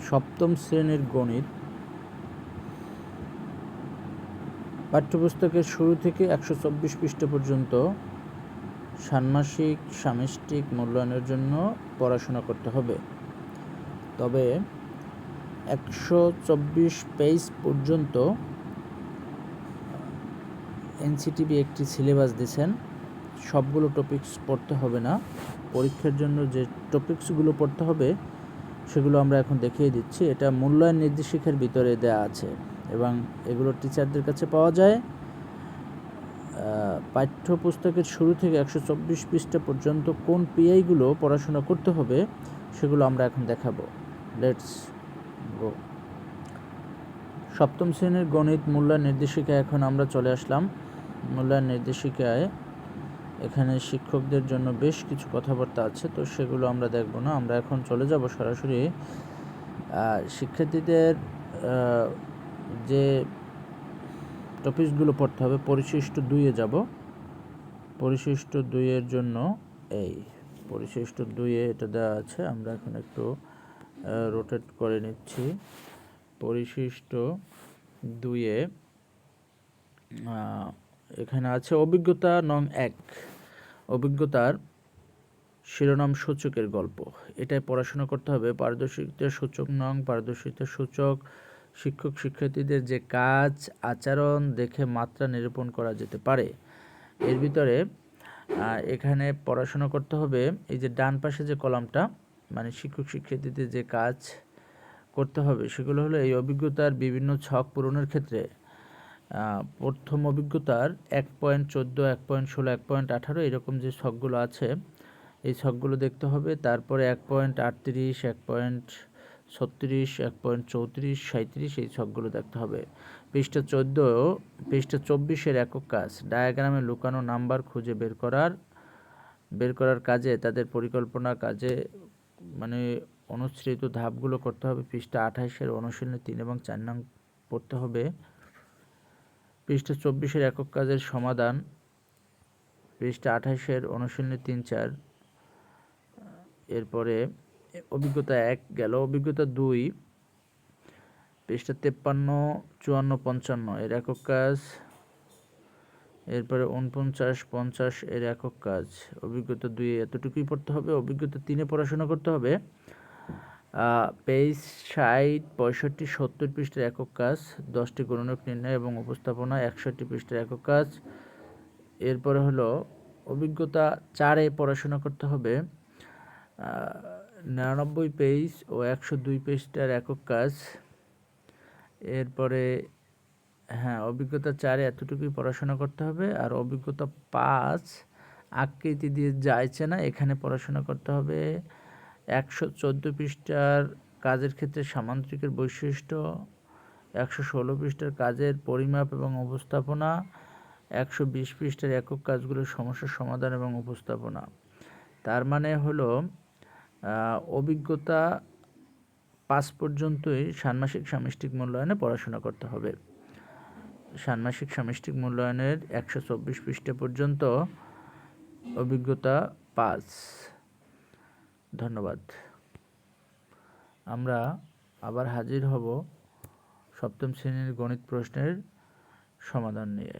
সপ্তম শ্রেণীর গণিত পাঠ্যপুস্তকের শুরু থেকে 124 পৃষ্ঠা পর্যন্ত ষান্মাসিক সামষ্টিক মূল্যায়নের জন্য পড়াশোনা করতে হবে। তবে 124 পেজ পর্যন্ত এনসিটিভি একটি সিলেবাস দিয়েছেন। সবগুলো টপিকস পড়তে হবে না। পরীক্ষার জন্য যে টপিকসগুলো পড়তে হবে সেগুলো আমরা এখন দেখিয়ে দিচ্ছি। এটা মূল্যায়ন নির্দেশিকার ভিতরে দেয়া আছে এবং এগুলো টিচারদের কাছে পাওয়া যায়। পাঠ্যপুস্তকের শুরু থেকে 124 পৃষ্ঠা পর্যন্ত কোন পিআইগুলো পড়াশোনা করতে হবে সেগুলো আমরা এখন দেখাবো। Let's go. সপ্তম শ্রেণীর গণিত মূল্যায়ন নির্দেশিকায় এখন আমরা চলে আসলাম। মূল্যায়ন নির্দেশিকায় এখানে শিক্ষকদের জন্য বেশ কিছু কথাবার্তা আছে, তো সেগুলো আমরা দেখব না। আমরা এখন চলে যাব সরাসরি শিক্ষার্থীদের যে টপিকসগুলো পড়তে হবে। পরিশিষ্ট 2-এ যাব। পরিশিষ্ট 2-এর জন্য এই পরিশিষ্ট 2-এ এটা দেওয়া আছে। আমরা এখন একটু রোটেট করে নিচ্ছি। পরিশিষ্ট 2-এ এখানে আছে অভিজ্ঞতা নং 1, অভিজ্ঞতার শিরোনাম সূচকের গল্প। এটাই পড়াশোনা করতে হবে। পারদর্শিতার সূচক নং, পারদর্শিতার সূচক শিক্ষক শিক্ষার্থীদের যে কাজ আচরণ দেখে মাত্রা নিরূপণ করা যেতে পারে। এর ভিতরে এখানে পড়াশোনা করতে হবে এই যে ডান পাশে যে কলামটা, মানে শিক্ষক শিক্ষার্থীদের যে কাজ করতে হবে সেগুলো হলো এই অভিজ্ঞতার বিভিন্ন ছক পূরণের ক্ষেত্রে প্রথম অভিজ্ঞতার 1.14, 1.16, 1.18 এরকম যে ছকগুলো আছে এই ছকগুলো দেখতে হবে। তারপরে 1.38, 1.36, 1.34, 37 এই ছকগুলো দেখতে হবে। পৃষ্ঠা 24-এর একক কাজ ডায়াগ্রামে লুকানো নাম্বার খুঁজে বের করার কাজে তাদের পরিকল্পনা কাজে মানে অনুসৃত ধাপগুলো করতে হবে। পৃষ্ঠা 28-এর অনুশীলনী 3 এবং 4 নং পড়তে হবে। পৃষ্ঠা 24-এর একক কাজের সমাধান পৃষ্ঠা 28-এর অনুশীলনী 3, 4। এরপরে অভিজ্ঞতা 1 গেল। অভিজ্ঞতা 2 পৃষ্ঠা 53, 54, 55 এর একক কাজ। এরপরে 49, 50 এর একক কাজ। অভিজ্ঞতা 2 এতটুকুই পড়তে হবে। অভিজ্ঞতা 3-এ পড়াশোনা করতে হবে পেজ 60, 65, 70 পৃষ্ঠার একক কাজ 10টি গুণনীয়ক নির্ণয় এবং উপস্থাপনা 61 পৃষ্ঠার একক কাজ। এরপরে হলো অভিজ্ঞতা 4-এ পড়াশোনা করতে হবে 99 পেজ ও 102 পৃষ্ঠার একক কাজ। এরপরে অভিজ্ঞতা 4-এ এতটুকুই পড়াশোনা করতে হবে। আর অভিজ্ঞতা 5 আকৃতি দিয়ে যাইছে না, এখানে পড়াশোনা করতে হবে 114 পৃষ্ঠার কাজের ক্ষেত্রে সামান্তরিকের বৈশিষ্ট্য, 116 পৃষ্ঠার কাজের পরিমাপ এবং উপস্থাপনা, 120 পৃষ্ঠার একক কাজগুলোর সমস্যার সমাধান এবং উপস্থাপনা। তার মানে হলো অভিজ্ঞতা 5 পর্যন্তই ষান্মাসিক সামষ্টিক মূল্যায়নে পড়াশোনা করতে হবে। ষান্মাসিক সামষ্টিক মূল্যায়নের 124 পৃষ্ঠা পর্যন্ত অভিজ্ঞতা 5। ধন্যবাদ। আমরা আবার হাজির হব সপ্তম শ্রেণীর গণিত প্রশ্নের সমাধান নিয়ে।